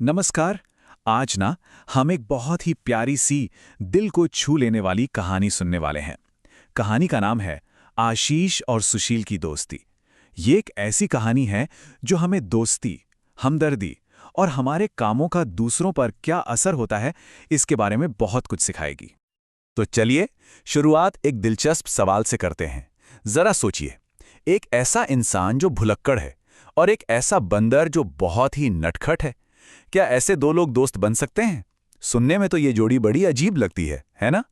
नमस्कार। आज ना हम एक बहुत ही प्यारी सी दिल को छू लेने वाली कहानी सुनने वाले हैं। कहानी का नाम है आशीष और सुशील की दोस्ती। ये एक ऐसी कहानी है जो हमें दोस्ती, हमदर्दी और हमारे कामों का दूसरों पर क्या असर होता है, इसके बारे में बहुत कुछ सिखाएगी। तो चलिए शुरुआत एक दिलचस्प सवाल से करते हैं। जरा सोचिए, एक ऐसा इंसान जो भुलक्कड़ है और एक ऐसा बंदर जो बहुत ही नटखट है। क्या ऐसे दो लोग दोस्त बन सकते हैं? सुनने में तो ये जोड़ी बड़ी अजीब लगती है ना?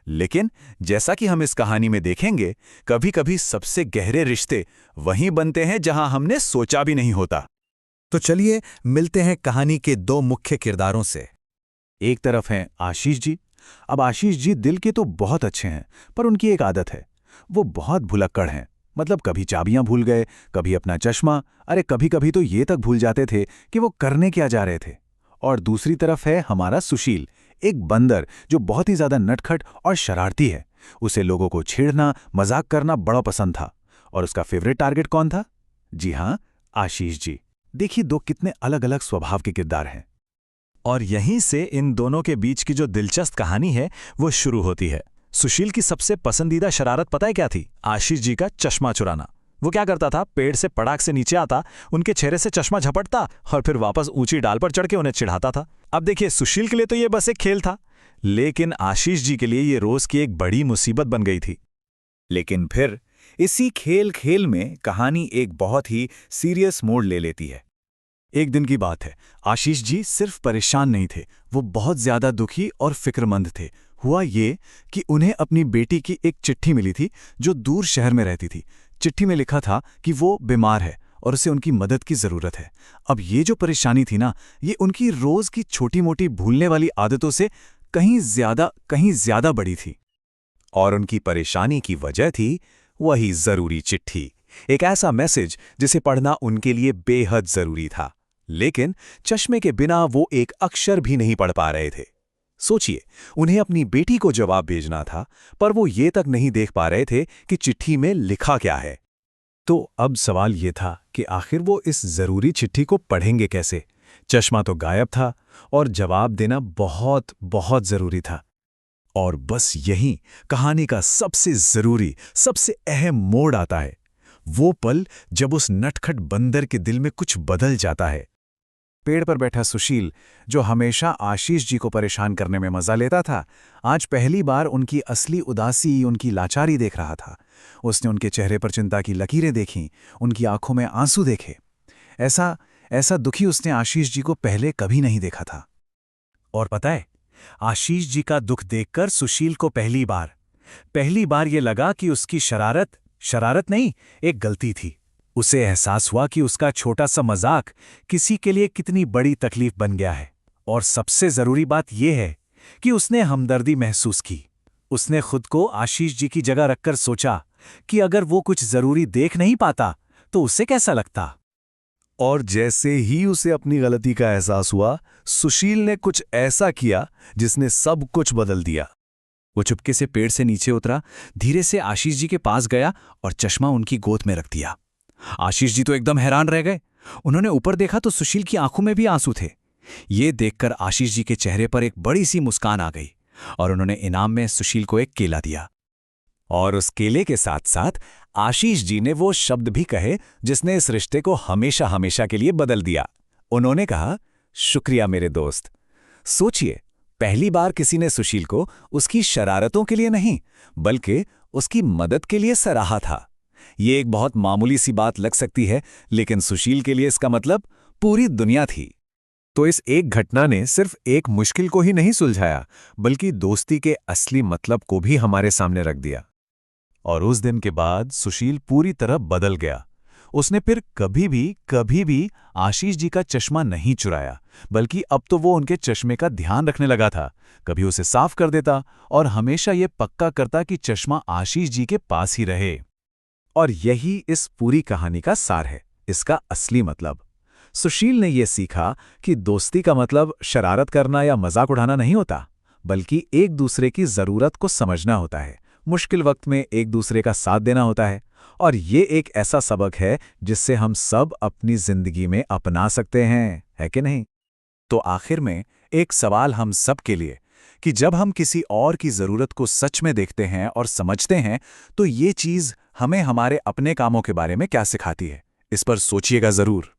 लेकिन जैसा कि हम इस कहानी में देखेंगे, कभी-कभी सबसे गहरे रिश्ते वहीं बनते हैं जहां हमने सोचा भी नहीं होता। तो चलिए मिलते हैं कहानी के दो मुख्य किरदारों से। एक तरफ हैं आशीष जी। अब आशीष जी दिल के तो बहुत अच्छे हैं, पर उनकी एक आदत है। वो बहुत भुलक्कड़ हैं। मतलब कभी चाबियां भूल गए, कभी अपना चश्मा, अरे कभी-कभी तो ये तक भूल जाते थे कि वो करने क्या जा रहे थे। और दूसरी तरफ है हमारा सुशील, एक बंदर जो बहुत ही ज्यादा नटखट और शरारती है। उसे लोगों को छेड़ना, मजाक करना बड़ा पसंद था। और उसका फेवरेट टारगेट कौन था? जी हाँ, आशीष जी। देखिए, दो कितने अलग अलग स्वभाव के किरदार हैं। और यहीं से इन दोनों के बीच की जो दिलचस्प कहानी है वो शुरू होती है। सुशील की सबसे पसंदीदा शरारत पता है क्या थी? आशीष जी का चश्मा चुराना। वो क्या करता था, पेड़ से पड़ाक से नीचे आता, उनके चेहरे से चश्मा झपटता और फिर वापस ऊंची डाल पर चढ़ के उन्हें चिढ़ाता था। अब देखिए, सुशील के लिए तो ये बस एक खेल था, लेकिन आशीष जी के लिए ये रोज की एक बड़ी मुसीबत बन गई थी। लेकिन फिर इसी खेल खेल में कहानी एक बहुत ही सीरियस मोड़ ले लेती है। एक दिन की बात है, आशीष जी सिर्फ परेशान नहीं थे, वो बहुत ज्यादा दुखी और फिक्रमंद थे। हुआ ये कि उन्हें अपनी बेटी की एक चिट्ठी मिली थी जो दूर शहर में रहती थी। चिट्ठी में लिखा था कि वो बीमार है और उसे उनकी मदद की जरूरत है। अब ये जो परेशानी थी ना, ये उनकी रोज की छोटी मोटी भूलने वाली आदतों से कहीं ज्यादा बड़ी थी। और उनकी परेशानी की वजह थी वही जरूरी चिट्ठी, एक ऐसा मैसेज जिसे पढ़ना उनके लिए बेहद जरूरी था। लेकिन चश्मे के बिना वो एक अक्षर भी नहीं पढ़ पा रहे थे। सोचिए, उन्हें अपनी बेटी को जवाब भेजना था, पर वो ये तक नहीं देख पा रहे थे कि चिट्ठी में लिखा क्या है। तो अब सवाल ये था कि आखिर वो इस जरूरी चिट्ठी को पढ़ेंगे कैसे? चश्मा तो गायब था और जवाब देना बहुत बहुत जरूरी था। और बस यहीं कहानी का सबसे जरूरी, सबसे अहम मोड़ आता है। वो पल जब उस नटखट बंदर के दिल में कुछ बदल जाता है। पेड़ पर बैठा सुशील, जो हमेशा आशीष जी को परेशान करने में मजा लेता था, आज पहली बार उनकी असली उदासी, उनकी लाचारी देख रहा था। उसने उनके चेहरे पर चिंता की लकीरें देखीं, उनकी आंखों में आंसू देखे। ऐसा ऐसा दुखी उसने आशीष जी को पहले कभी नहीं देखा था। और पता है, आशीष जी का दुख देखकर सुशील को पहली बार ये लगा कि उसकी शरारत नहीं, एक गलती थी। उसे एहसास हुआ कि उसका छोटा सा मजाक किसी के लिए कितनी बड़ी तकलीफ बन गया है। और सबसे जरूरी बात यह है कि उसने हमदर्दी महसूस की। उसने खुद को आशीष जी की जगह रखकर सोचा कि अगर वो कुछ जरूरी देख नहीं पाता तो उसे कैसा लगता। और जैसे ही उसे अपनी गलती का एहसास हुआ, सुशील ने कुछ ऐसा किया जिसने सब कुछ बदल दिया। वो चुपके से पेड़ से नीचे उतरा, धीरे से आशीष जी के पास गया और चश्मा उनकी गोद में रख दिया। आशीष जी तो एकदम हैरान रह गए। उन्होंने ऊपर देखा तो सुशील की आंखों में भी आंसू थे। ये देखकर आशीष जी के चेहरे पर एक बड़ी सी मुस्कान आ गई और उन्होंने इनाम में सुशील को एक केला दिया। और उस केले के साथ साथ आशीष जी ने वो शब्द भी कहे जिसने इस रिश्ते को हमेशा हमेशा के लिए बदल दिया। उन्होंने कहा, शुक्रिया मेरे दोस्त। सोचिए, पहली बार किसी ने सुशील को उसकी शरारतों के लिए नहीं, बल्कि उसकी मदद के लिए सराहा था। ये एक बहुत मामूली सी बात लग सकती है, लेकिन सुशील के लिए इसका मतलब पूरी दुनिया थी। तो इस एक घटना ने सिर्फ एक मुश्किल को ही नहीं सुलझाया, बल्कि दोस्ती के असली मतलब को भी हमारे सामने रख दिया। और उस दिन के बाद सुशील पूरी तरह बदल गया। उसने फिर कभी भी आशीष जी का चश्मा नहीं चुराया, बल्कि अब तो वो उनके चश्मे का ध्यान रखने लगा था। कभी उसे साफ कर देता और हमेशा ये पक्का करता कि चश्मा आशीष जी के पास ही रहे। और यही इस पूरी कहानी का सार है, इसका असली मतलब। सुशील ने यह सीखा कि दोस्ती का मतलब शरारत करना या मजाक उड़ाना नहीं होता, बल्कि एक दूसरे की जरूरत को समझना होता है, मुश्किल वक्त में एक दूसरे का साथ देना होता है। और ये एक ऐसा सबक है जिससे हम सब अपनी जिंदगी में अपना सकते हैं, है कि नहीं? तो आखिर में एक सवाल हम सब के लिए कि जब हम किसी और की ज़रूरत को सच में देखते हैं और समझते हैं तो ये चीज़ हमें हमारे अपने कामों के बारे में क्या सिखाती है? इस पर सोचिएगा ज़रूर।